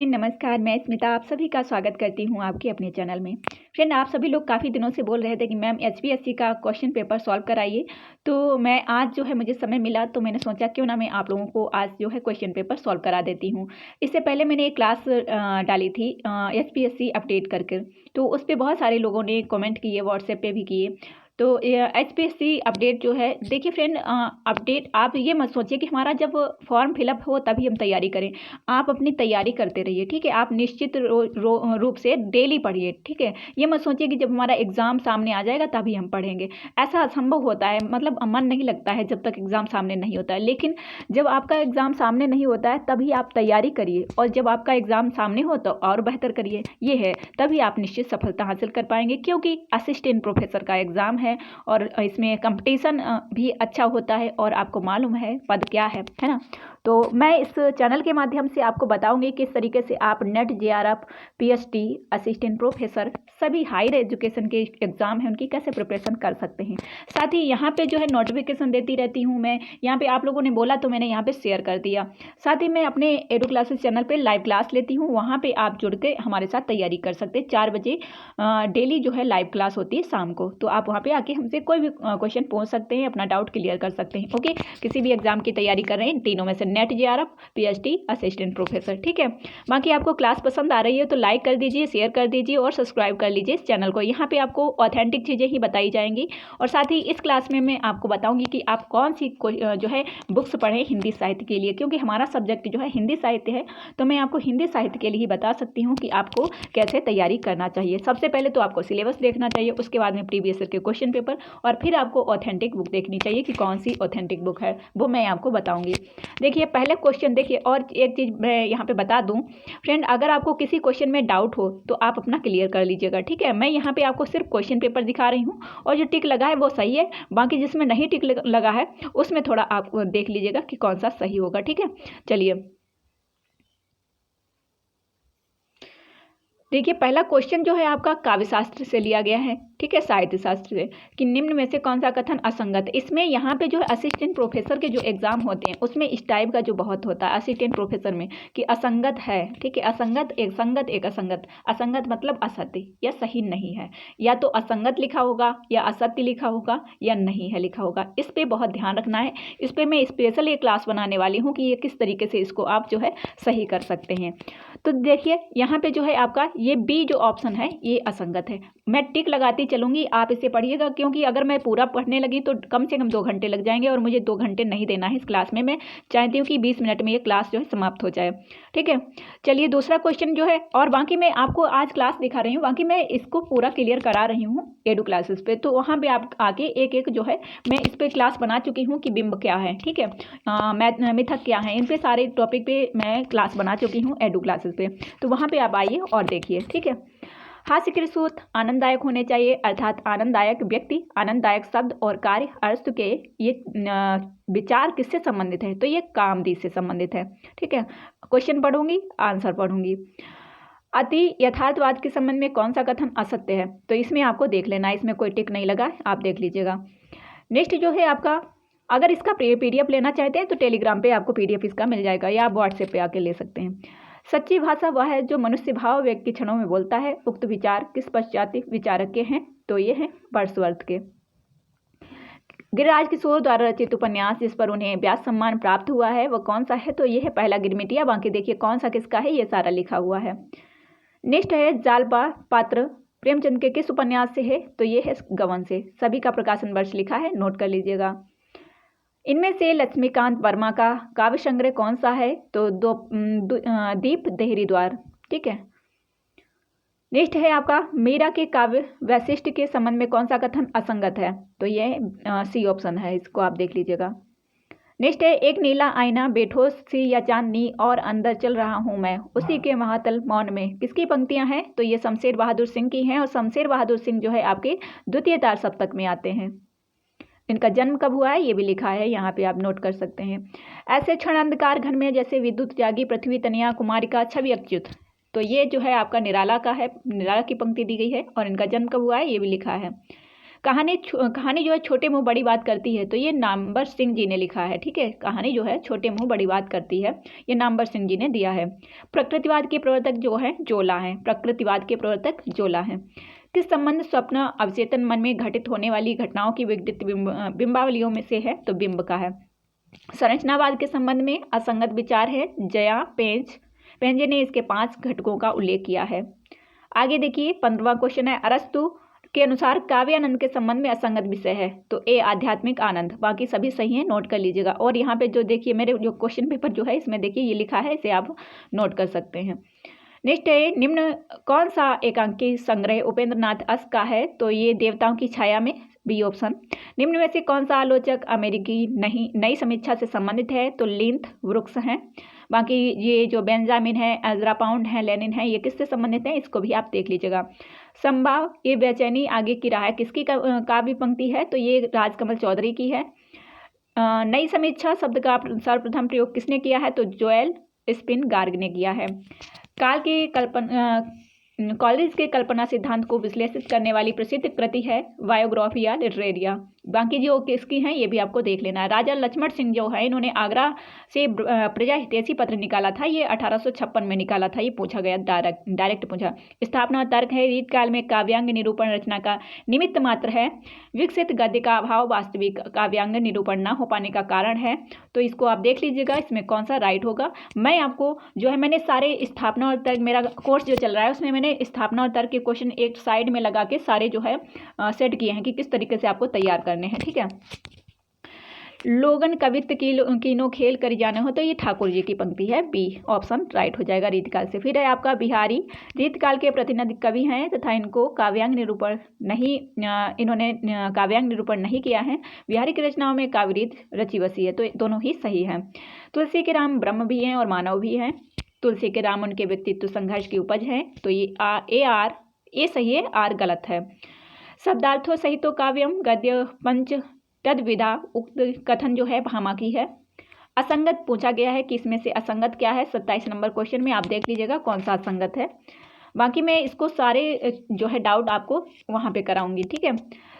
नमस्कार, मैं स्मिता आप सभी का स्वागत करती हूँ आपके अपने चैनल में। फ्रेंड, आप सभी लोग काफ़ी दिनों से बोल रहे थे कि मैम एचपीएससी का क्वेश्चन पेपर सॉल्व कराइए। तो मैं आज जो है मुझे समय मिला तो मैंने सोचा क्यों ना मैं आप लोगों को आज जो है क्वेश्चन पेपर सॉल्व करा देती हूँ। इससे पहले मैंने एक क्लास डाली थी एचपीएससी अपडेट करके, तो उस पर बहुत सारे लोगों ने कॉमेंट किए, व्हाट्सएप पर भी किए। तो एचपीएससी अपडेट जो है, देखिए फ्रेंड, अपडेट आप ये मत सोचिए कि हमारा जब फॉर्म फिलअप हो तभी हम तैयारी करें। आप अपनी तैयारी करते रहिए, ठीक है। आप निश्चित रूप से डेली पढ़िए, ठीक है। ये मत सोचिए कि जब हमारा एग्ज़ाम सामने आ जाएगा तभी हम पढ़ेंगे। ऐसा असंभव होता है, मतलब मन नहीं लगता है जब तक एग्ज़ाम सामने नहीं होता है। लेकिन जब आपका एग्ज़ाम सामने नहीं होता है तभी आप तैयारी करिए, और जब आपका एग्ज़ाम सामने हो तो और बेहतर करिए। ये है, तभी आप निश्चित सफलता हासिल कर पाएंगे, क्योंकि असिस्टेंट प्रोफेसर का एग्ज़ाम है और इसमें कंपटीशन भी अच्छा होता है, और आपको मालूम है पद क्या है ना। तो मैं इस चैनल के माध्यम से आपको बताऊंगी किस तरीके से आप net, JRF, PhD, assistant professor, सभी हायर एजुकेशन के एग्ज़ाम हैं उनकी कैसे प्रिपरेशन कर सकते हैं। साथ ही यहाँ पे जो है नोटिफिकेशन देती रहती हूँ मैं, यहाँ पे आप लोगों ने बोला तो मैंने यहाँ पे शेयर कर दिया। साथ ही मैं अपने एडू क्लासेस चैनल पे लाइव क्लास लेती हूँ, वहाँ पे आप जुड़ के हमारे साथ तैयारी कर सकते हैं। 4 बजे डेली जो है लाइव क्लास होती है शाम को, तो आप वहाँ पे आके हमसे कोई भी क्वेश्चन पूछ सकते हैं, अपना डाउट क्लियर कर सकते हैं। ओके, किसी भी एग्जाम की तैयारी कर रहे हैं, तीनों में से net, JRF, PhD, assistant professor, ठीक है। बाकी आपको क्लास पसंद आ रही है तो लाइक कर दीजिए, शेयर कर दीजिए और सब्सक्राइब कर लीजिए इस चैनल को। यहाँ पे आपको ऑथेंटिक चीज़ें ही बताई जाएंगी, और साथ ही इस क्लास में मैं आपको बताऊंगी कि आप कौन सी जो है बुक्स पढ़ें हिंदी साहित्य के लिए, क्योंकि हमारा सब्जेक्ट जो है हिंदी साहित्य है। तो मैं आपको हिंदी साहित्य के लिए ही बता सकती हूँ कि आपको कैसे तैयारी करना चाहिए। सबसे पहले तो आपको सिलेबस देखना चाहिए, उसके बाद में प्रीवियस ईयर के क्वेश्चन पेपर, और फिर आपको ऑथेंटिक बुक देखनी चाहिए कि कौन सी ऑथेंटिक बुक है, वो मैं आपको बताऊंगी। देखिए पहले क्वेश्चन देखिए, और एक चीज़ मैं यहाँ पे बता दूँ फ्रेंड, अगर आपको किसी क्वेश्चन में डाउट हो तो आप अपना क्लियर कर लीजिएगा, ठीक है। मैं यहाँ पे आपको सिर्फ क्वेश्चन पेपर दिखा रही हूँ, और जो टिक लगा है वो सही है, बाकी जिसमें नहीं टिक लगा है उसमें थोड़ा आप देख लीजिएगा कि कौन सा सही होगा, ठीक है। चलिए देखिए, पहला क्वेश्चन जो है आपका काव्य शास्त्र से लिया गया है, ठीक है, साहित्य शास्त्र से, कि निम्न में से कौन सा कथन असंगत है। इसमें यहाँ पे जो है असिस्टेंट प्रोफेसर के जो एग्जाम होते हैं उसमें इस टाइप का जो बहुत होता है असिस्टेंट प्रोफेसर में, कि असंगत है, ठीक है। असंगत, एक संगत, एक असंगत। असंगत मतलब असत्य या सही नहीं है, या तो असंगत लिखा होगा, या असत्य लिखा होगा, या नहीं है लिखा होगा। इस पर बहुत ध्यान रखना है। इस पर मैं स्पेशल एक क्लास बनाने वाली हूँ कि ये किस तरीके से इसको आप जो है सही कर सकते हैं। तो देखिए यहाँ पे जो है आपका ये बी जो ऑप्शन है ये असंगत है। मैं टिक लगाती चलूंगी, आप इसे पढ़िएगा, क्योंकि अगर मैं पूरा पढ़ने लगी तो कम से कम 2 घंटे लग जाएंगे, और मुझे 2 घंटे नहीं देना है इस क्लास में। मैं चाहती हूँ कि 20 मिनट में ये क्लास जो है समाप्त हो जाए, ठीक है। चलिए दूसरा क्वेश्चन जो है, और बाकी मैं आपको आज क्लास दिखा रही हूँ, बाकी मैं इसको पूरा क्लियर करा रही हूँ एडू क्लासेस पे, तो वहाँ पे आप आके एक एक जो है मैं इस पर क्लास बना चुकी हूँ कि बिंब क्या है, ठीक है, मिथक क्या है, इन पे सारे टॉपिक पे मैं क्लास बना चुकी हूँ एडू क्लासेस पे। तो वहाँ पे आप आइए और देखिए, ठीक है। हास्य के सूत्र आनंददायक होने चाहिए, अर्थात आनंददायक व्यक्ति, आनंददायक शब्द और कार्य अर्थ के ये विचार किससे संबंधित है, तो ये कामदी से संबंधित है, ठीक है। क्वेश्चन पढ़ूंगी, आंसर पढ़ूंगी। अति यथार्थवाद के संबंध में कौन सा कथन असत्य है, तो इसमें आपको देख लेना है, इसमें कोई टिक नहीं लगा है, आप देख लीजिएगा। नेक्स्ट जो है आपका, अगर इसका पीडीएफ लेना चाहते हैं तो टेलीग्राम पे आपको पीडीएफ इसका मिल जाएगा, या आप व्हाट्सएप पे आके ले सकते हैं। सच्ची भाषा वह है जो मनुष्य भाव व्यक्त के क्षणों में बोलता है। उक्त विचार किस पश्चात विचारक के हैं, तो ये हैं वर्ड्सवर्थ के। गिरिराज किशोर द्वारा रचित उपन्यास जिस पर उन्हें व्यास सम्मान प्राप्त हुआ है वह कौन सा है, तो ये है पहला गिरमिटिया। बाकी देखिए कौन सा किसका है, ये सारा लिखा हुआ है। नेक्स्ट है जालपा पात्र प्रेमचंद के किस उपन्यास से है, तो ये है गवन से। सभी का प्रकाशन वर्ष लिखा है, नोट कर लीजिएगा। इनमें से लक्ष्मीकांत वर्मा का काव्य संग्रह कौन सा है, तो दीप देहरी द्वार, ठीक है। नेक्स्ट है आपका मीरा के काव्य वैशिष्ट के संबंध में कौन सा कथन असंगत है, तो ये सी ऑप्शन है, इसको आप देख लीजिएगा। नेक्स्ट है एक नीला आईना बेठोस सी या चांदनी और अंदर चल रहा हूं मैं उसी के महातल मौन में, किसकी पंक्तियां हैं, तो ये शमशेर बहादुर सिंह की हैं, और शमशेर बहादुर सिंह जो है आपके द्वितीय तार सप्तक में आते हैं। इनका जन्म कब हुआ है ये भी लिखा है, यहाँ पे आप नोट कर सकते हैं। ऐसे क्षण अंधकार घर में जैसे विद्युत जागी पृथ्वी तनिया कुमारिका छवि अच्युत, तो ये जो है आपका निराला का है, निराला की पंक्ति दी गई है, और इनका जन्म कब हुआ है ये भी लिखा है। कहानी जो है छोटे मुंह बड़ी बात करती है, तो ये नामवर सिंह जी ने लिखा है। ठीक है, कहानी जो है छोटे मुंह बड़ी बात करती है, ये नामवर सिंह जी ने दिया है। प्रकृतिवाद के प्रवर्तक जो है जोला है, प्रकृतिवाद के प्रवर्तक जोला है। किस संबंध स्वप्न अवचेतन मन में घटित होने वाली घटनाओं की विघटित बिंबावलियों में से है, तो बिंब का है। संरचनावाद के संबंध में असंगत विचार है, जया पेंजे ने इसके 5 घटकों का उल्लेख किया है। आगे देखिए 15वां क्वेश्चन है, अरस्तु के अनुसार काव्यानंद के संबंध में असंगत विषय है, तो ए आध्यात्मिक आनंद, बाकी सभी सही है, नोट कर लीजिएगा। और यहाँ पे जो देखिए मेरे जो क्वेश्चन पेपर जो है इसमें देखिए ये लिखा है, इसे आप नोट कर सकते हैं। नेक्स्ट है, निम्न कौन सा एकांकी संग्रह उपेंद्र नाथ अस का है, तो ये देवताओं की छाया में, बी ऑप्शन। निम्न में से कौन सा आलोचक अमेरिकी नई समीक्षा से संबंधित है, तो लिंथ वृक्स हैं। बाकी ये जो बेंजामिन है, एजरा पाउंड है, लेनिन है, ये किससे संबंधित है, इसको भी आप देख लीजिएगा। संभाव ये बेचैनी आगे की राह किसकी काव्य पंक्ति है, तो ये राजकमल चौधरी की है। नई समीक्षा शब्द का सर्वप्रथम प्रयोग किसने किया है, तो जोएल स्पिन गार्ग ने किया है। कॉलेज के कल्पना सिद्धांत को विश्लेषित करने वाली प्रसिद्ध कृति है बायोग्राफिया लिटरेरिया। बाकी जो किसकी हैं ये भी आपको देख लेना है। राजा लक्ष्मण सिंह जो है इन्होंने आगरा से प्रजा हितैषी पत्र निकाला था, ये 1856 में निकाला था, ये पूछा गया, डायरेक्ट पूछा। स्थापना तर्क है, रीतकाल में काव्यांग निरूपण रचना का निमित्त मात्र है। विकसित गद्य का अभाव वास्तविक काव्यांग निरूपण न हो पाने का कारण है, तो इसको आप देख लीजिएगा इसमें कौन सा राइट होगा। मैं आपको जो है मैंने सारे स्थापना और तर्क, मेरा कोर्स जो चल रहा है उसमें मैंने स्थापना और तर्क के क्वेश्चन एक साइड में लगा के सारे जो है सेट किए हैं कि किस तरीके से आपको तैयार करने हैं। ठीक है, लोगन कवित्व कीनो खेल कर जाने हो, तो ये ठाकुर जी की पंक्ति है, बी ऑप्शन राइट हो जाएगा रीतकाल से। फिर है आपका बिहारी, रीतकाल के प्रतिनिधि कवि हैं तथा इनको काव्यांग निरूपण नहीं, इन्होंने काव्यांग निरूपण नहीं किया है। बिहारी की रचनाओं में काव्यरीत रची बसी है, तो दोनों ही सही हैं। तुलसी के राम ब्रह्म भी हैं और मानव भी हैं। तुलसी के राम उनके व्यक्तित्व संघर्ष की उपज है, तो ये सही है, आर गलत है। शब्दार्थों सहितो काव्यम गद्य पंच तद्विधा उक्त कथन जो है भामा की है। असंगत पूछा गया है कि इसमें से असंगत क्या है, 27 नंबर क्वेश्चन में आप देख लीजिएगा कौन सा असंगत है। बाकी मैं इसको सारे जो है डाउट आपको वहाँ पे कराऊंगी। ठीक है,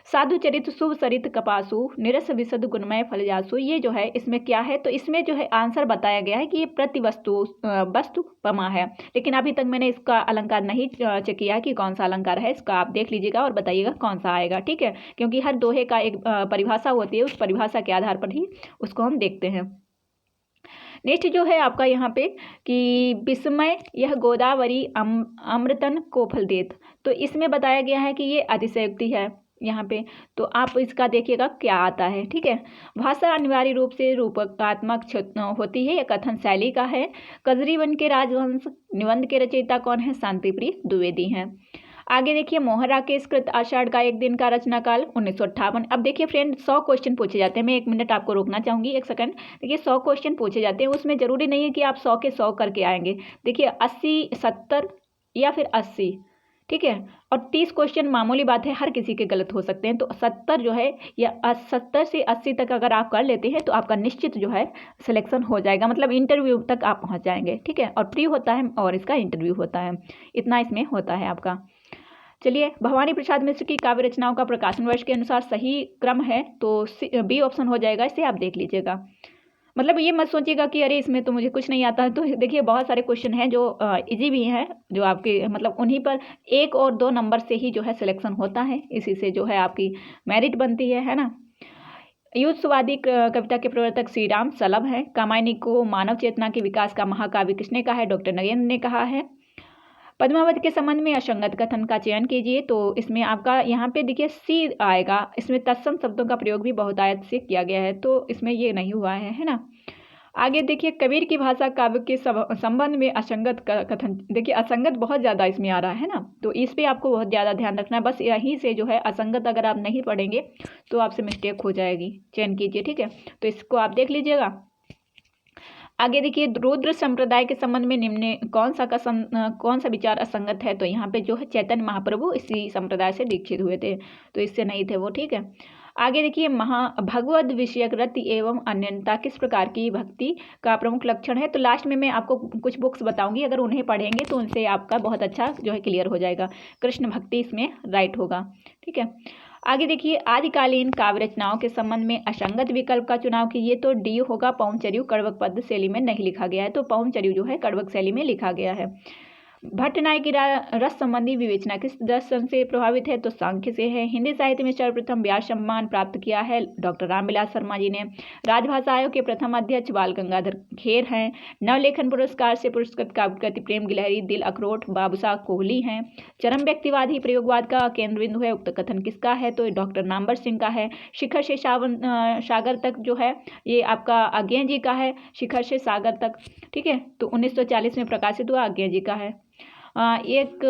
साधु चरित शुभ सरित कपासु निरस विशद गुणमय फलजासु, ये जो है इसमें क्या है, तो इसमें जो है आंसर बताया गया है कि ये वस्तु पमा है, लेकिन अभी तक मैंने इसका अलंकार नहीं चेक किया कि कौन सा अलंकार है, इसका आप देख लीजिएगा और बताइएगा कौन सा आएगा। ठीक है, क्योंकि हर दोहे का एक परिभाषा होती है, उस परिभाषा के आधार पर ही उसको हम देखते हैं। नेक्स्ट जो है आपका यहाँ पे कि विस्मय यह गोदावरी अमृतन को फल देत, तो इसमें बताया गया है कि ये अतिशयोक्ति है यहाँ पे, तो आप इसका देखिएगा क्या आता है। ठीक है, भाषा अनिवार्य रूप से रूपकात्मक होती है, यह कथन शैली का है। कजरीवन के राजवंश निबंध के रचयिता कौन है, शांतिप्रिय द्विवेदी हैं। आगे देखिए मोहरा के कृत आषाढ़ का एक दिन का रचना काल 1958। अब देखिए फ्रेंड 100 क्वेश्चन पूछे जाते हैं, मैं 1 मिनट आपको रोकना चाहूँगी, 1 सेकंड। देखिए 100 क्वेश्चन पूछे जाते हैं, उसमें ज़रूरी नहीं है कि आप 100 के 100 करके आएंगे। देखिए 80, 70 या फिर 80, ठीक है, और 30 क्वेश्चन मामूली बात है, हर किसी के गलत हो सकते हैं, तो 70 जो है या 70 से 80 तक अगर आप कर लेते हैं तो आपका निश्चित जो है सिलेक्शन हो जाएगा, मतलब इंटरव्यू तक आप पहुंच जाएंगे। ठीक है, और प्री होता है और इसका इंटरव्यू होता है, इतना इसमें होता है आपका। चलिए, भवानी प्रसाद मिश्र की काव्य रचनाओं का प्रकाशन वर्ष के अनुसार सही क्रम है, तो बी ऑप्शन हो जाएगा, इसे आप देख लीजिएगा। मतलब ये मत सोचिएगा कि अरे इसमें तो मुझे कुछ नहीं आता है, तो देखिए बहुत सारे क्वेश्चन हैं जो इजी भी हैं, जो आपके मतलब उन्हीं पर 1 और 2 नंबर से ही जो है सिलेक्शन होता है, इसी से जो है आपकी मेरिट बनती है ना। युद्धवादी कविता के प्रवर्तक श्री राम सलभ हैं। कामायनी को मानव चेतना के विकास का महाकाव्य किसने कहा है, डॉक्टर नगेंद्र ने कहा है। पद्मावत के संबंध में असंगत कथन का चयन कीजिए, तो इसमें आपका यहाँ पे देखिए सी आएगा, इसमें तत्सम शब्दों का प्रयोग भी बहुतायत से किया गया है, तो इसमें ये नहीं हुआ है ना। आगे देखिए कबीर की भाषा काव्य के संबंध में असंगत कथन, देखिए असंगत बहुत ज़्यादा इसमें आ रहा है ना, तो इस पर आपको बहुत ज़्यादा ध्यान रखना है, बस यहीं से जो है असंगत अगर आप नहीं पढ़ेंगे तो आपसे मिस्टेक हो जाएगी, चयन कीजिए। ठीक है, तो इसको आप देख लीजिएगा। आगे देखिए रुद्र संप्रदाय के संबंध में निम्न कौन सा विचार असंगत है, तो यहाँ पे जो है चैतन्य महाप्रभु इसी संप्रदाय से दीक्षित हुए थे, तो इससे नहीं थे वो। ठीक है, आगे देखिए भगवद विषयक रति एवं अन्यता किस प्रकार की भक्ति का प्रमुख लक्षण है, तो लास्ट में मैं आपको कुछ बुक्स बताऊंगी, अगर उन्हें पढ़ेंगे तो उनसे आपका बहुत अच्छा जो है क्लियर हो जाएगा। कृष्ण भक्ति इसमें राइट होगा। ठीक है, आगे देखिए, आदिकालीन काव्य रचनाओं के संबंध में असंगत विकल्प का चुनाव कीजिए। तो डी होगा, पौंचर्यु कड़वक पद्य शैली में नहीं लिखा गया है, तो पौंचर्यु जो है कड़वक शैली में लिखा गया है। भट्टनाय की रस संबंधी विवेचना किस दर्शन से प्रभावित है? तो सांख्य से है। हिंदी साहित्य में सर्वप्रथम व्यास सम्मान प्राप्त किया है डॉक्टर रामविलास शर्मा जी ने। राजभाषा आयोग के प्रथम अध्यक्ष बाल गंगाधर खेर हैं। नवलेखन पुरस्कार से पुरस्कृत काव्यकृति प्रेम गिलहरी, दिल अखरोट, बाबूसाह कोहली हैं। चरम व्यक्तिवादी प्रयोगवाद का केंद्र बिंदु है, उक्त कथन किसका है? तो डॉक्टर नामवर सिंह का है। शिखर से सागर तक जो है ये आपका आज्ञा जी का है, शिखर से सागर तक, ठीक है। तो 1940 में प्रकाशित हुआ, आज्ञा जी का है। एक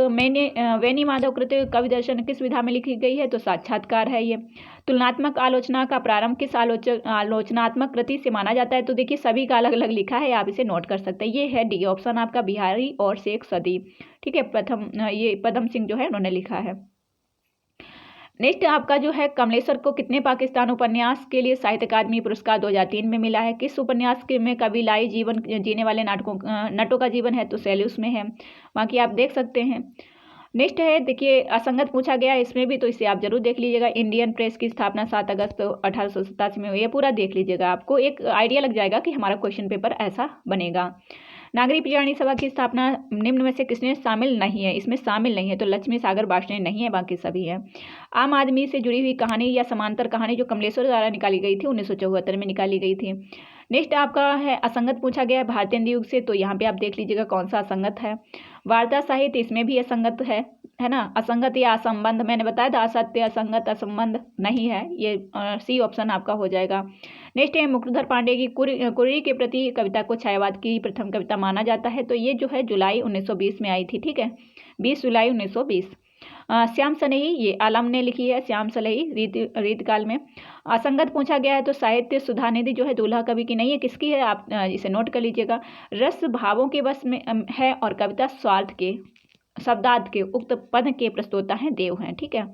वैनी माधव कृत कवि दर्शन किस विधा में लिखी गई है? तो साक्षात्कार है ये। तुलनात्मक आलोचना का प्रारंभ किस आलोचनात्मक कृति से माना जाता है? तो देखिए सभी का अलग अलग लिखा है, आप इसे नोट कर सकते हैं। ये है डी ऑप्शन आपका, बिहारी और शेख सदी, ठीक है। प्रथम ये पदम सिंह जो है उन्होंने लिखा है। नेक्स्ट आपका जो है, कमलेश्वर को कितने पाकिस्तान उपन्यास के लिए साहित्य अकादमी पुरस्कार 2003 में मिला है? किस उपन्यास के में कवि लाई जीवन जीने वाले नटों का जीवन है? तो सैल्यूस में है, बाकी आप देख सकते हैं। नेक्स्ट है देखिए, असंगत पूछा गया इसमें भी, तो इसे आप जरूर देख लीजिएगा। इंडियन प्रेस की स्थापना 7 अगस्त 1887 में हुई है, पूरा देख लीजिएगा, आपको एक आइडिया लग जाएगा कि हमारा क्वेश्चन पेपर ऐसा बनेगा। नागरिक पिछाड़ी सभा की स्थापना निम्न में से किसने शामिल नहीं है? इसमें शामिल नहीं है, तो लक्ष्मी सागर बाष्णे नहीं है, बाकी सभी है। आम आदमी से जुड़ी हुई कहानी या समांतर कहानी जो कमलेश्वर द्वारा निकाली गई थी, 1974 में निकाली गई थी। नेक्स्ट आपका है, असंगत पूछा गया है भारतीय हिंदी युग से, तो यहाँ पे आप देख लीजिएगा कौन सा असंगत है। वार्ता साहित्य, इसमें भी असंगत है ना, असंगत या असंबंध, मैंने बताया था असत्य, असंगत, असंबंध नहीं है, ये सी ऑप्शन आपका हो जाएगा। नेक्स्ट है, मुक्तधर पांडे की कुरी के प्रति कविता को छायावाद की प्रथम कविता माना जाता है, तो ये जो है जुलाई 1920 में आई थी, ठीक है, 20 जुलाई 1920। श्याम सनेही, ये आलम ने लिखी है, श्याम सनेही रीतकाल में। असंगत पूछा गया है, तो साहित्य सुधा निधि जो है दूल्हा कवि की नहीं है, किसकी है? आप इसे नोट कर लीजिएगा। रस भावों के बस में है और कविता स्वार्थ के शब्दार्थ के उक्त पद के प्रस्तोता हैं देव हैं, ठीक है,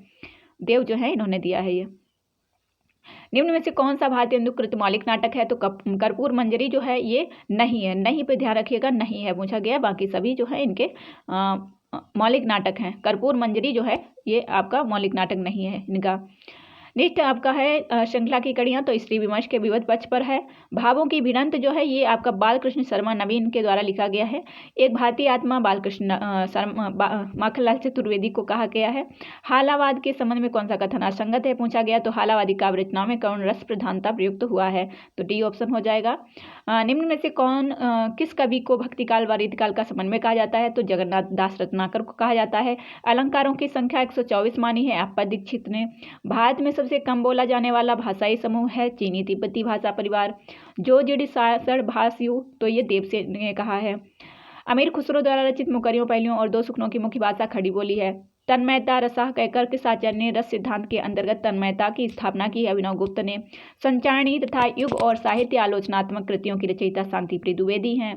देव जो है इन्होंने दिया है ये। निम्न में से कौन सा भारतीय हिंदू कृत मौलिक नाटक है? तो कर्पूर मंजरी जो है ये नहीं है, नहीं पे ध्यान रखिएगा, नहीं है पूछा गया, बाकी सभी जो है इनके मौलिक नाटक हैं। कर्पूर मंजरी जो है ये आपका मौलिक नाटक नहीं है इनका। नेक्स्ट आपका है, श्रृंखला की कड़ियाँ, तो स्त्री विमर्श के विविध पक्ष पर है। भावों की भिड़ंत जो है ये आपका बालकृष्ण शर्मा नवीन के द्वारा लिखा गया है। एक भारतीय आत्मा बालकृष्ण माखनलाल चतुर्वेदी को कहा गया है। हालावाद के संबंध में कौन सा कथन असंगत है पूछा गया, तो हालावादी काव्य रचनाओं में कौन रस प्रधानता प्रयुक्त हुआ है? तो डी ऑप्शन हो जाएगा। निम्न में से कौन किस कवि को भक्तिकाल व रीतिकाल का समन्वय कहा जाता है? तो जगन्नाथ दास रत्नाकर को कहा जाता है। अलंकारों की संख्या 124 मानी है अप्पा दीक्षित ने। भारत में सबसे कम बोला जाने वाला भाषाई समूह है चीनी तिब्बती भाषा परिवार। जो जिड़ सासड़ भाषयु, तो ये देवसेन ने कहा है। अमीर खुसरो द्वारा रचित मुकरियों पहलियों और दो सुखनों की मुख्य भाषा खड़ी बोली है। तन्मयता रसा कहकर किस आचार्य ने रस सिद्धांत के अंतर्गत तन्मयता की स्थापना की? अभिनव गुप्त ने। संचारणी तथा युग और साहित्य आलोचनात्मक कृतियों की रचयिता शांतिप्रिय द्विवेदी हैं।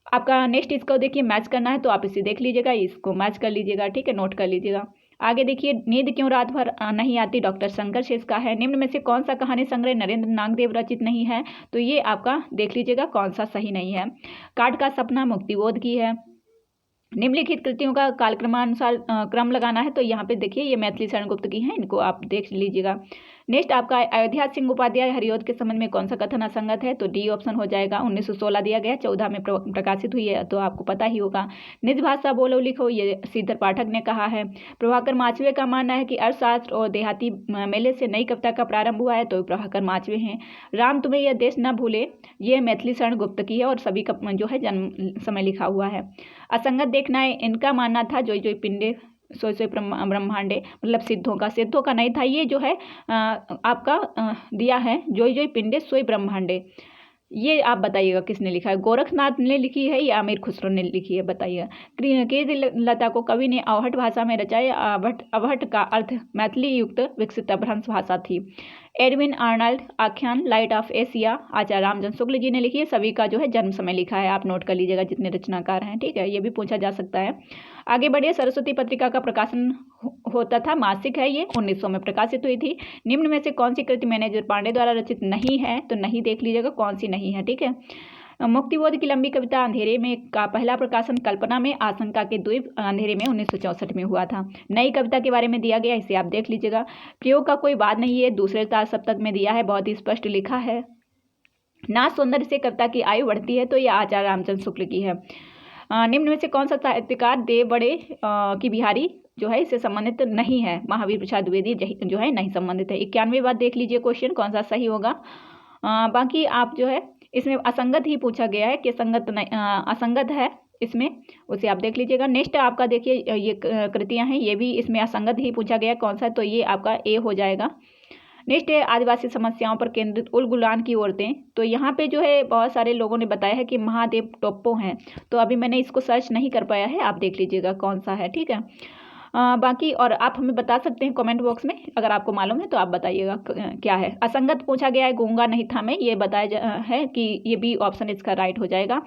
आपका नेक्स्ट इसको देखिए, मैच करना है तो आप इसे देख लीजिएगा, इसको मैच कर लीजिएगा, ठीक है, नोट कर लीजिएगा। आगे देखिए, नींद क्यों रात भर नहीं आती, डॉक्टर शंकर शेष का है। निम्न में से कौन सा कहानी संग्रह नरेंद्र नागदेव रचित नहीं है? तो ये आपका देख लीजिएगा कौन सा सही नहीं है। काट का सपना मुक्तिबोध की है। निम्नलिखित कृतियों का कालक्रमानुसार क्रम लगाना है, तो यहाँ पे देखिए ये मैथिली शरण गुप्त की हैं, इनको आप देख लीजिएगा। नेक्स्ट आपका अयोध्या सिंह उपाध्याय हरिऔध के संबंध में कौन सा कथन असंगत है? तो डी ऑप्शन हो जाएगा। 1916 दिया गया, 14 में प्रकाशित हुई है, तो आपको पता ही होगा। निज भाषा बोलो लिखो, ये श्रीधर पाठक ने कहा है। प्रभाकर माचवे का मानना है कि अर्थशास्त्र और देहाती मेले से नई कविता का प्रारंभ हुआ है, तो प्रभाकर माचवे हैं। राम तुम्हें यह देश न भूले, ये मैथिली शरण गुप्त की है और सभी का जो है जन्म समय लिखा हुआ है। असंगत देखना है, इनका मानना था जोई जोई पिंडे सोई सोई ब्रह्मांडे, मतलब सिद्धों का नहीं था, ये जो है आपका दिया है जोई जोई पिंडे सोई ब्रह्मांडे। ये आप बताइएगा किसने लिखा है, गोरखनाथ ने लिखी है या अमीर खुसरो ने लिखी है, बताइएगा। कीर्ति लता को कवि ने अवहट भाषा में रचाया। अवहट का अर्थ मैथिली युक्त विकसित अपभ्रंश भाषा थी। एडविन आर्नल्ड आख्यान लाइट ऑफ एशिया आचार्य रामचंद्र शुक्ल जी ने लिखी है। सभी का जो है जन्म समय लिखा है, आप नोट कर लीजिएगा जितने रचनाकार हैं, ठीक है, ये भी पूछा जा सकता है। आगे बढ़िए, सरस्वती पत्रिका का प्रकाशन होता था, मासिक है ये, 1900 में प्रकाशित हुई थी। निम्न में से कौन सी कृति मैनेजर पांडे द्वारा रचित नहीं है? तो नहीं देख लीजिएगा कौन सी नहीं है, ठीक है। मुक्तिबोध की लंबी कविता अंधेरे में का पहला प्रकाशन कल्पना में, आशंका के द्वीप अंधेरे में 1964 में हुआ था। नई कविता के बारे में दिया गया, इसे आप देख लीजिएगा। प्रयोग का कोई बात नहीं है, दूसरे तार सप्तक में दिया है, बहुत ही स्पष्ट लिखा है। नाच सौंदर्य से कविता की आयु बढ़ती है, तो यह आचार्य रामचंद्र शुक्ल की है। निम्न में से कौन सा साहित्यकार देव बड़े की बिहारी जो है इससे संबंधित नहीं है? महावीर प्रसाद द्विवेदी जो है नहीं संबंधित है। 91 बार देख लीजिए क्वेश्चन कौन सा सही होगा। बाकी आप जो है इसमें असंगत ही पूछा गया है कि संगत नहीं, असंगत है इसमें, उसे आप देख लीजिएगा। नेक्स्ट आपका देखिए ये कृतियां हैं, ये भी इसमें असंगत ही पूछा गया कौन सा, तो ये आपका ए हो जाएगा। नेक्स्ट है आदिवासी समस्याओं पर केंद्रित उलगुलान की औरतें। तो यहाँ पे जो है बहुत सारे लोगों ने बताया है कि महादेव टोप्पो हैं, तो अभी मैंने इसको सर्च नहीं कर पाया है, आप देख लीजिएगा कौन सा है, ठीक है। बाकी और आप हमें बता सकते हैं कमेंट बॉक्स में, अगर आपको मालूम है तो आप बताइएगा क्या है। असंगत पूछा गया है, गूंगा नहीं था मैं, ये बताया है कि ये बी ऑप्शन इसका राइट हो जाएगा।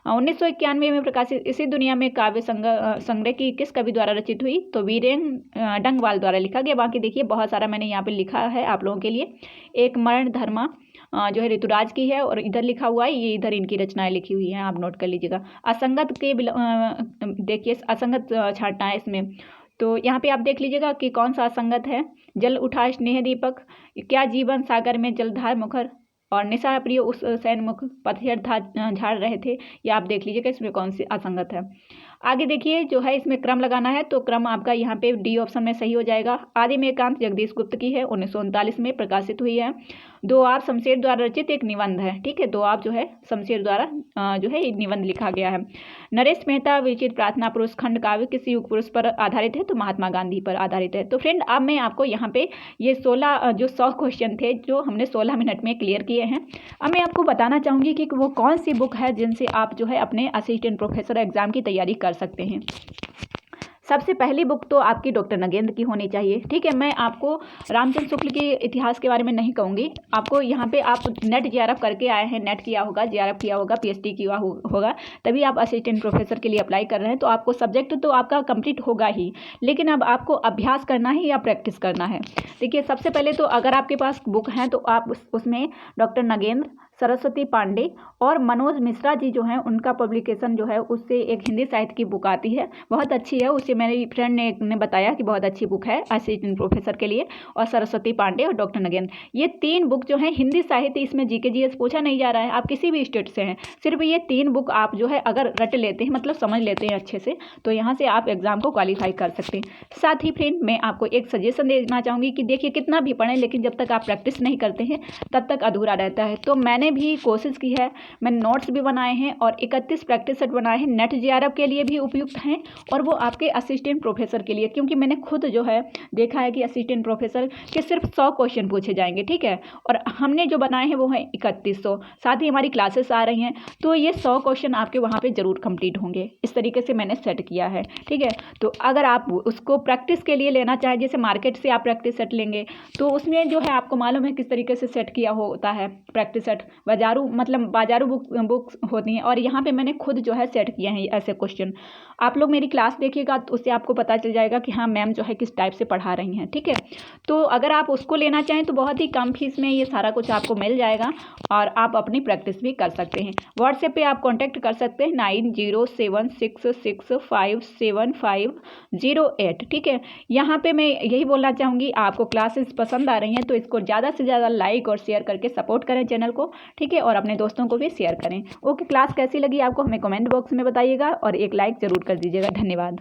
1991 में प्रकाशित इसी दुनिया में काव्य संग्रह की किस कवि द्वारा रचित हुई? तो वीरेन डंगवाल द्वारा लिखा गया। बाकी देखिए बहुत सारा मैंने यहाँ पे लिखा है आप लोगों के लिए। एक मरण धर्मा जो है ऋतुराज की है, और इधर लिखा हुआ है, ये इधर इनकी रचनाएं लिखी हुई हैं, आप नोट कर लीजिएगा। असंगत के देखिए असंगत छांटना है इसमें, तो यहाँ पे आप देख लीजिएगा कि कौन सा असंगत है। जल उठा स्नेह दीपक, क्या जीवन सागर में जलधार मुखर, और निशा प्रिय उस सैनमुख पतझड़ झाड़ रहे थे, ये आप देख लीजिएगा इसमें कौन सी असंगत है। आगे देखिए जो है इसमें क्रम लगाना है, तो क्रम आपका यहाँ पे डी ऑप्शन में सही हो जाएगा। आदि में एकांत जगदीश गुप्त की है, 1939 में प्रकाशित हुई है। दो आप शमशेर द्वारा रचित एक निबंध है, ठीक है, दो आप जो है शमशेर द्वारा जो है निबंध लिखा गया है। नरेश मेहता विरचित प्रार्थना पुरुष खंड काव्य किस युग पुरुष पर आधारित है? तो महात्मा गांधी पर आधारित है। तो फ्रेंड अब मैं आपको यहाँ पे ये 16 जो 100 क्वेश्चन थे जो हमने 16 मिनट में क्लियर किए हैं, अब मैं आपको बताना चाहूँगी कि वो कौन सी बुक है जिनसे आप जो है अपने असिस्टेंट प्रोफेसर एग्जाम की तैयारी कर सकते हैं। सबसे पहली बुक तो आपकी डॉक्टर नगेंद्र की होनी चाहिए, ठीक है। मैं आपको रामचंद्र शुक्ल के इतिहास के बारे में नहीं कहूँगी, आपको यहाँ पे आप नेट जेआरएफ करके आए हैं, नेट किया होगा, जेआरएफ किया होगा, पीएचडी किया होगा, तभी आप असिस्टेंट प्रोफेसर के लिए अप्लाई कर रहे हैं, तो आपको सब्जेक्ट तो आपका कंप्लीट होगा ही, लेकिन अब आपको अभ्यास करना है या प्रैक्टिस करना है। देखिए सबसे पहले तो अगर आपके पास बुक हैं तो आप उसमें डॉक्टर नगेंद्र, सरस्वती पांडे और मनोज मिश्रा जी जो हैं उनका पब्लिकेशन जो है उससे एक हिंदी साहित्य की बुक आती है, बहुत अच्छी है, उससे मेरी फ्रेंड ने बताया कि बहुत अच्छी बुक है असिस्टेंट प्रोफेसर के लिए। और सरस्वती पांडे और डॉक्टर नगेंद्र, ये 3 बुक जो हैं हिंदी साहित्य, इसमें जीके जीएस पूछा नहीं जा रहा है, आप किसी भी स्टेट से हैं, सिर्फ ये 3 बुक आप जो है अगर रट लेते हैं, मतलब समझ लेते हैं अच्छे से, तो यहाँ से आप एग्जाम को क्वालिफाई कर सकते हैं। साथ ही फ्रेंड मैं आपको एक सजेशन देना चाहूँगी कि देखिए कितना भी पढ़ें, लेकिन जब तक आप प्रैक्टिस नहीं करते हैं तब तक अधूरा रहता है। तो मैंने भी कोशिश की है, मैंने नोट्स भी बनाए हैं और 31 प्रैक्टिस सेट बनाए हैं, नेट जेआरएफ के लिए भी उपयुक्त हैं और वो आपके असिस्टेंट प्रोफेसर के लिए, क्योंकि मैंने खुद जो है देखा है कि असिस्टेंट प्रोफेसर के सिर्फ 100 क्वेश्चन पूछे जाएंगे, ठीक है, और हमने जो बनाए हैं वो है 3100, साथ ही हमारी क्लासेस आ रही हैं, तो ये 100 क्वेश्चन आपके वहाँ पे जरूर कंप्लीट होंगे। इस तरीके से मैंने सेट किया है, ठीक है। तो अगर आप उसको प्रैक्टिस के लिए लेना चाहें, जैसे मार्केट से आप प्रैक्टिस सेट लेंगे तो उसमें जो है आपको मालूम है किस तरीके से सेट किया होता है प्रैक्टिस सेट, बाजारू बुक्स होती हैं, और यहाँ पे मैंने खुद जो है सेट किए हैं ऐसे क्वेश्चन। आप लोग मेरी क्लास देखिएगा तो उससे आपको पता चल जाएगा कि हाँ मैम जो है किस टाइप से पढ़ा रही हैं, ठीक है। तो अगर आप उसको लेना चाहें तो बहुत ही कम फीस में ये सारा कुछ आपको मिल जाएगा और आप अपनी प्रैक्टिस भी कर सकते हैं। व्हाट्सएप पे आप कॉन्टैक्ट कर सकते हैं 9076657508, ठीक है। यहाँ पे मैं यही बोलना चाहूँगी, आपको क्लासेस पसंद आ रही हैं तो इसको ज़्यादा से ज़्यादा लाइक और शेयर करके सपोर्ट करें चैनल को, ठीक है, और अपने दोस्तों को भी शेयर करें। ओके, क्लास कैसी लगी आपको हमें कमेंट बॉक्स में बताइएगा और एक लाइक ज़रूर कर दीजिएगा। धन्यवाद।